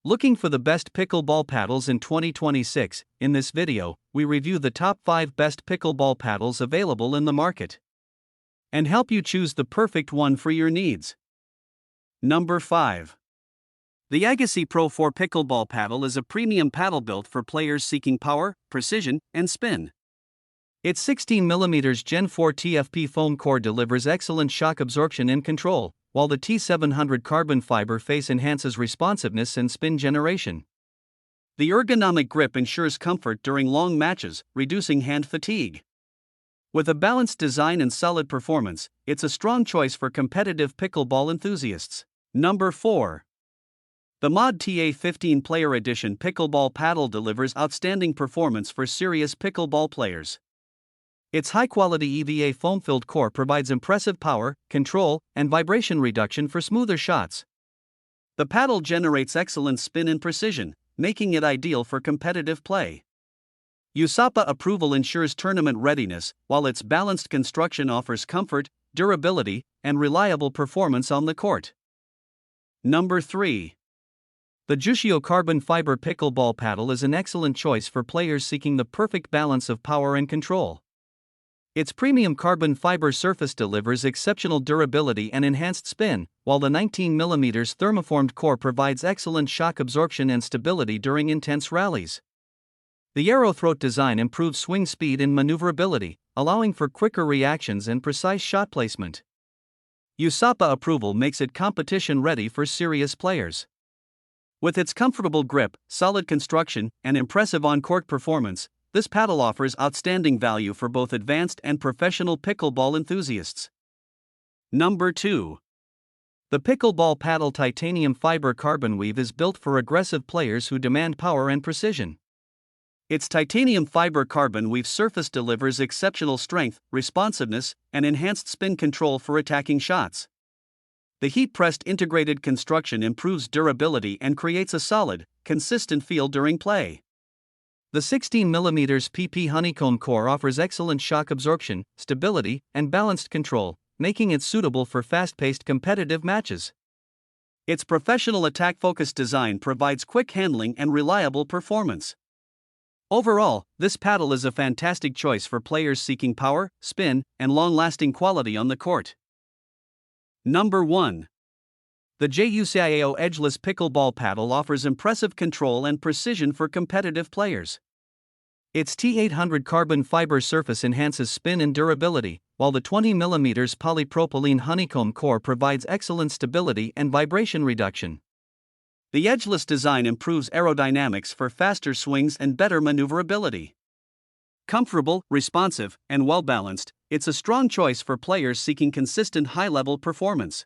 Looking for the best pickleball paddles in 2026? In this video, we review the top 5 best pickleball paddles available in the market and help you choose the perfect one for your needs. Number 5. The Agassi Pro 4 Pickleball Paddle is a premium paddle built for players seeking power, precision, and spin. Its 16mm Gen 4 TFP foam core delivers excellent shock absorption and control, while the T700 carbon fiber face enhances responsiveness and spin generation. The ergonomic grip ensures comfort during long matches, reducing hand fatigue. With a balanced design and solid performance, it's a strong choice for competitive pickleball enthusiasts. Number 4. The Mod TA 15 Player Edition Pickleball Paddle delivers outstanding performance for serious pickleball players. Its high-quality EVA foam-filled core provides impressive power, control, and vibration reduction for smoother shots. The paddle generates excellent spin and precision, making it ideal for competitive play. USAPA approval ensures tournament readiness, while its balanced construction offers comfort, durability, and reliable performance on the court. Number 3. The Jushio Carbon Fiber Pickleball Paddle is an excellent choice for players seeking the perfect balance of power and control. Its premium carbon fiber surface delivers exceptional durability and enhanced spin, while the 19mm thermoformed core provides excellent shock absorption and stability during intense rallies. The arrow throat design improves swing speed and maneuverability, allowing for quicker reactions and precise shot placement. USAPA approval makes it competition-ready for serious players. With its comfortable grip, solid construction, and impressive on-court performance, this paddle offers outstanding value for both advanced and professional pickleball enthusiasts. Number 2. The Pickleball Paddle Titanium Fiber Carbon Weave is built for aggressive players who demand power and precision. Its titanium fiber carbon weave surface delivers exceptional strength, responsiveness, and enhanced spin control for attacking shots. The heat-pressed integrated construction improves durability and creates a solid, consistent feel during play. The 16mm PP honeycomb core offers excellent shock absorption, stability, and balanced control, making it suitable for fast-paced competitive matches. Its professional attack-focused design provides quick handling and reliable performance. Overall, this paddle is a fantastic choice for players seeking power, spin, and long-lasting quality on the court. Number 1. The JUCIAO Edgeless Pickleball Paddle offers impressive control and precision for competitive players. Its T800 carbon fiber surface enhances spin and durability, while the 20mm polypropylene honeycomb core provides excellent stability and vibration reduction. The edgeless design improves aerodynamics for faster swings and better maneuverability. Comfortable, responsive, and well-balanced, it's a strong choice for players seeking consistent high-level performance.